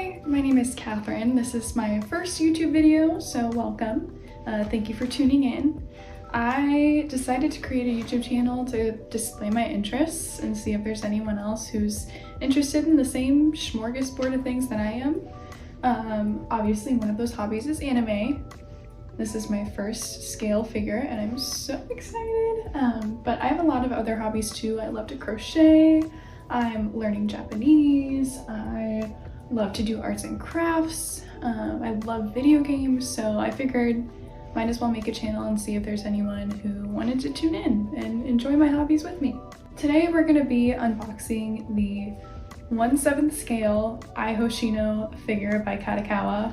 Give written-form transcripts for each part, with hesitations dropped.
Hi, my name is Catherine. This is my first YouTube video, so welcome. Thank you for tuning in. I decided to create a YouTube channel to display my interests and see if there's anyone else who's interested in the same smorgasbord of things that I am. Obviously one of those hobbies is anime. This is my first scale figure and I'm so excited. But I have a lot of other hobbies too. I love to crochet. I'm learning Japanese. I love to do arts and crafts. I love video games, so I figured might as well make a channel and see if there's anyone who wanted to tune in and enjoy my hobbies with me. Today we're going to be unboxing the 1/7 scale Hoshino figure by Kadokawa.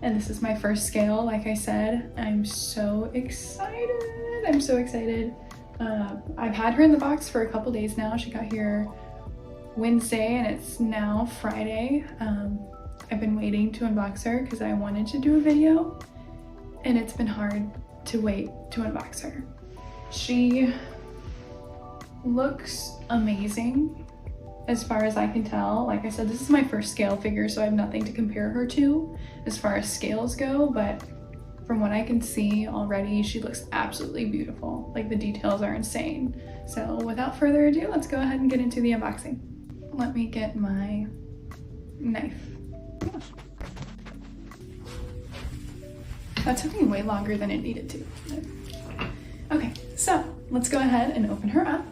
And this is my first scale, like I said. I'm so excited. I'm so excited. I've had her in the box for a couple days now. She got here Wednesday and it's now Friday. I've been waiting to unbox her because I wanted to do a video and it's been hard to wait to unbox her. She looks amazing as far as I can tell. Like I said, this is my first scale figure, so I have nothing to compare her to as far as scales go, but from what I can see already, she looks absolutely beautiful. Like, the details are insane. So without further ado, let's go ahead and get into the unboxing. Let me get my knife. That took me way longer than it needed to. Okay, so let's go ahead and open her up.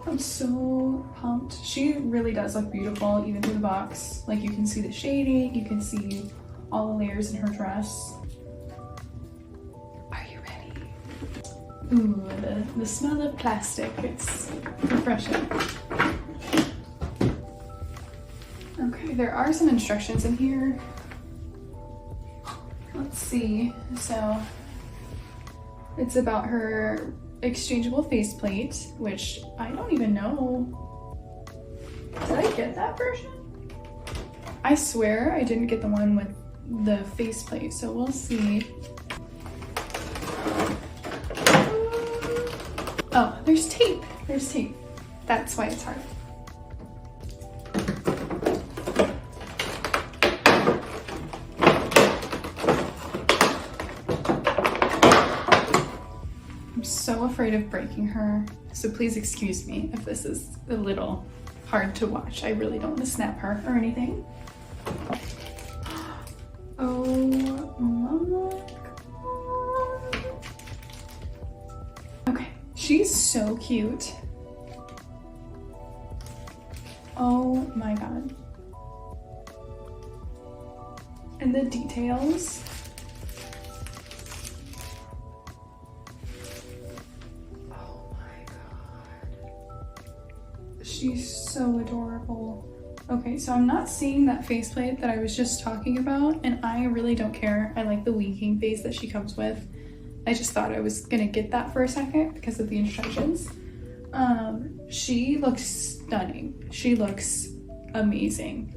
I'm so pumped. She really does look beautiful even through the box. Like, you can see the shading, you can see all the layers in her dress. Are you ready? Ooh, the smell of plastic, it's refreshing. Okay, there are some instructions in here. Let's see. So it's about her exchangeable faceplate, which I don't even know. Did I get that version? I swear I didn't get the one with the faceplate, so we'll see. Oh, there's tape. There's tape. That's why it's hard. I'm so afraid of breaking her, so please excuse me if this is a little hard to watch. I really don't want to snap her or anything. Oh my god. Okay, she's so cute. Oh my god. And the details. She's so adorable. Okay, so I'm not seeing that faceplate that I was just talking about, and I really don't care. I like the winking face that she comes with. I just thought I was gonna get that for a second because of the instructions. She looks stunning. She looks amazing.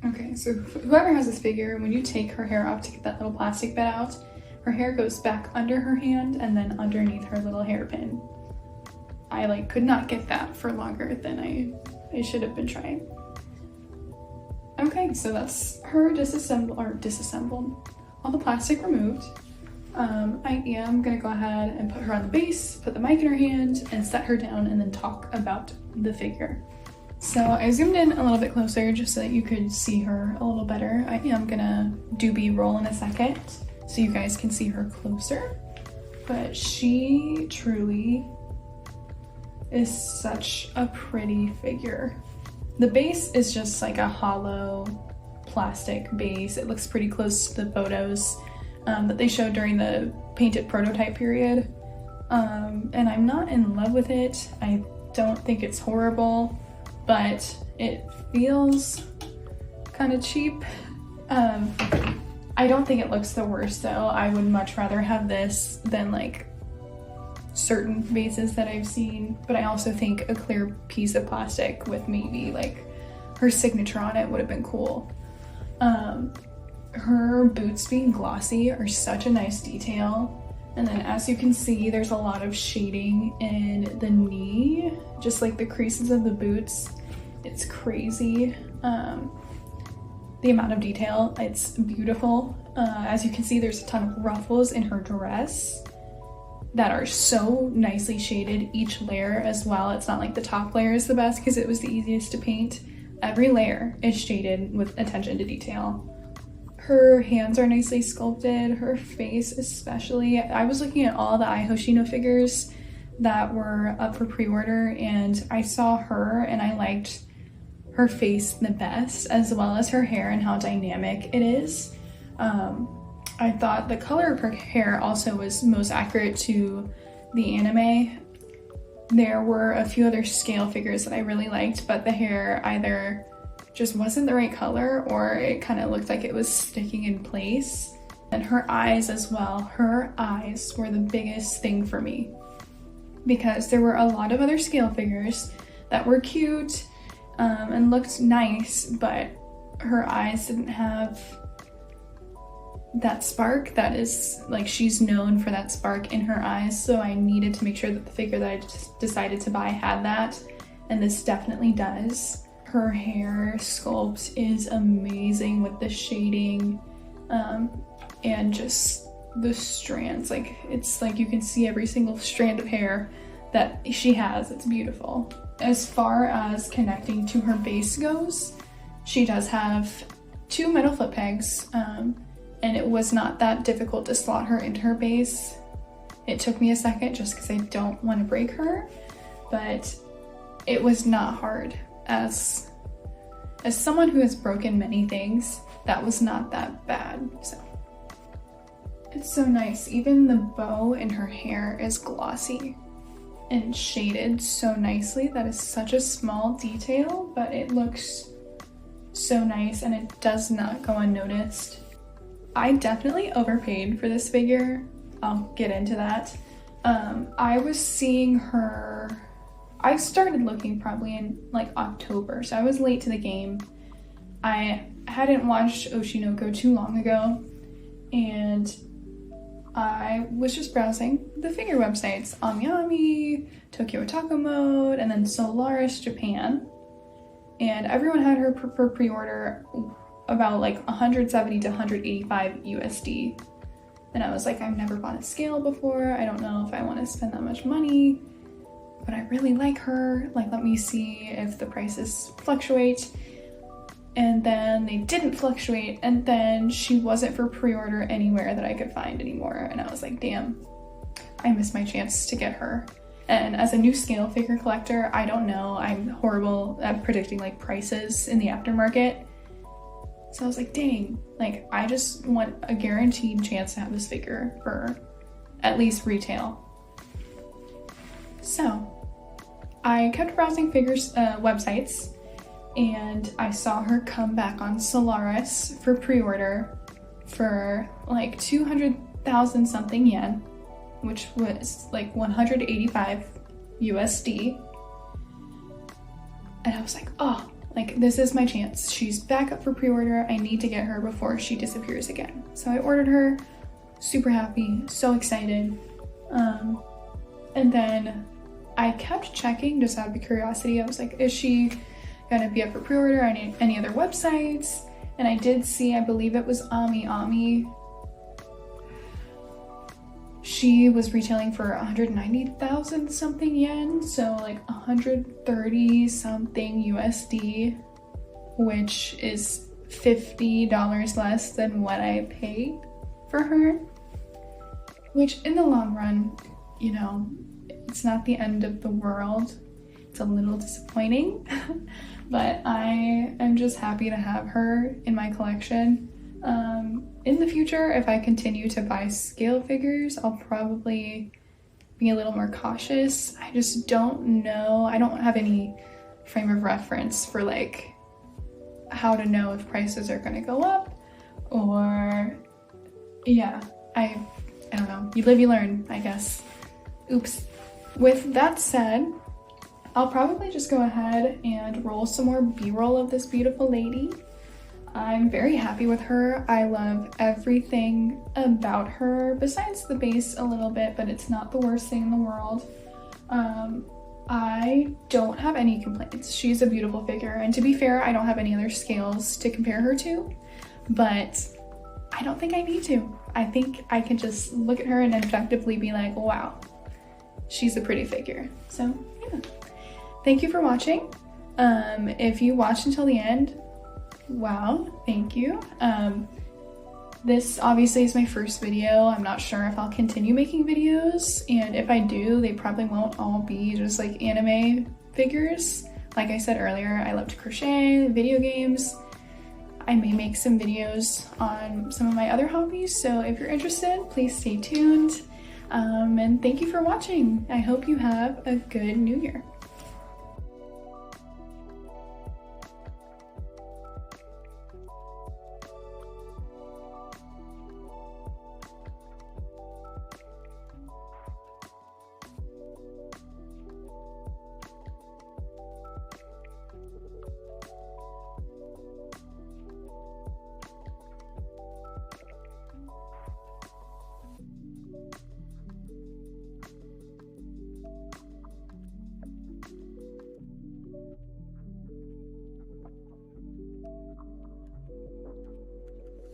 Okay, so whoever has this figure, when you take her hair off to get that little plastic bit out, her hair goes back under her hand and then underneath her little hairpin. I could not get that for longer than I should have been trying. Okay, so that's her disassembled. All the plastic removed. I am gonna go ahead and put her on the base, put the mic in her hand, and set her down and then talk about the figure. So I zoomed in a little bit closer just so that you could see her a little better. I am gonna do B-roll in a second, so you guys can see her closer, but she truly is such a pretty figure. The base is just like a hollow plastic base. It looks pretty close to the photos that they showed during the painted prototype period. And I'm not in love with it. I don't think it's horrible, but it feels kind of cheap. I don't think it looks the worst though. I would much rather have this than like certain vases that I've seen, but I also think a clear piece of plastic with maybe like her signature on it would have been cool. Her boots being glossy are such a nice detail. And then as you can see, there's a lot of shading in the knee, just like the creases of the boots. It's crazy. The amount of detail, it's beautiful. As you can see, there's a ton of ruffles in her dress that are so nicely shaded, each layer as well. It's not like the top layer is the best because it was the easiest to paint. Every layer is shaded with attention to detail. Her hands are nicely sculpted, her face especially. I was looking at all the Hoshino figures that were up for pre-order, and I saw her and I liked her face the best, as well as her hair and how dynamic it is. I thought the color of her hair also was most accurate to the anime. There were a few other scale figures that I really liked, but the hair either just wasn't the right color or it kind of looked like it was sticking in place. And her eyes as well. Her eyes were the biggest thing for me because there were a lot of other scale figures that were cute and looked nice, but her eyes didn't have that spark that is like, she's known for that spark in her eyes. So I needed to make sure that the figure that I just decided to buy had that, and this definitely does. Her hair sculpt is amazing with the shading and just the strands. Like, it's like you can see every single strand of hair that she has. It's beautiful. As far as connecting to her base goes, she does have 2 metal foot pegs, and it was not that difficult to slot her into her base. It took me a second just because I don't want to break her, but it was not hard. As someone who has broken many things, that was not that bad. So it's so nice. Even the bow in her hair is glossy and shaded so nicely. That is such a small detail, but it looks so nice and it does not go unnoticed. I definitely overpaid for this figure. I'll get into that. I was seeing her, I started looking probably in like October, so I was late to the game. I hadn't watched Hoshino go too long ago, and I was just browsing the figure websites, AmiAmi, Tokyo Otaku Mode, and then Solaris Japan. And everyone had her for pre-order about like 170 to 185 USD. And I was like, I've never bought a scale before. I don't know if I want to spend that much money, but I really like her. Like, let me see if the prices fluctuate. And then they didn't fluctuate, and then she wasn't for pre-order anywhere that I could find anymore. And I was like, damn, I missed my chance to get her. And as a new scale figure collector, I don't know, I'm horrible at predicting like prices in the aftermarket. So I was like, dang, like I just want a guaranteed chance to have this figure for at least retail. So I kept browsing figures websites, and I saw her come back on Solaris for pre-order for like 200,000 something yen, which was like 185 USD. And I was like, oh, like this is my chance. She's back up for pre-order. I need to get her before she disappears again. So I ordered her, super happy, so excited. And then I kept checking just out of curiosity. I was like, is she gonna be up for pre-order on any other websites? And I did see, I believe it was AmiAmi. She was retailing for 190,000 something yen, so like 130 something USD, which is $50 less than what I paid for her, which in the long run, you know, it's not the end of the world. It's a little disappointing, but I am just happy to have her in my collection. In the future, if I continue to buy scale figures, I'll probably be a little more cautious. I just don't know. I don't have any frame of reference for like how to know if prices are gonna go up or, yeah, I don't know. You live, you learn, I guess. Oops. With that said, I'll probably just go ahead and roll some more B-roll of this beautiful lady. I'm very happy with her. I love everything about her, besides the base a little bit, but it's not the worst thing in the world. I don't have any complaints. She's a beautiful figure, and to be fair, I don't have any other scales to compare her to, but I don't think I need to. I think I can just look at her and objectively be like, wow, she's a pretty figure. So yeah, thank you for watching. If you watched until the end, wow, thank you. This obviously is my first video. I'm not sure if I'll continue making videos, and if I do, they probably won't all be just like anime figures. Like I said earlier, I love to crochet, video games. I may make some videos on some of my other hobbies, so if you're interested, please stay tuned. And thank you for watching. I hope you have a good new year.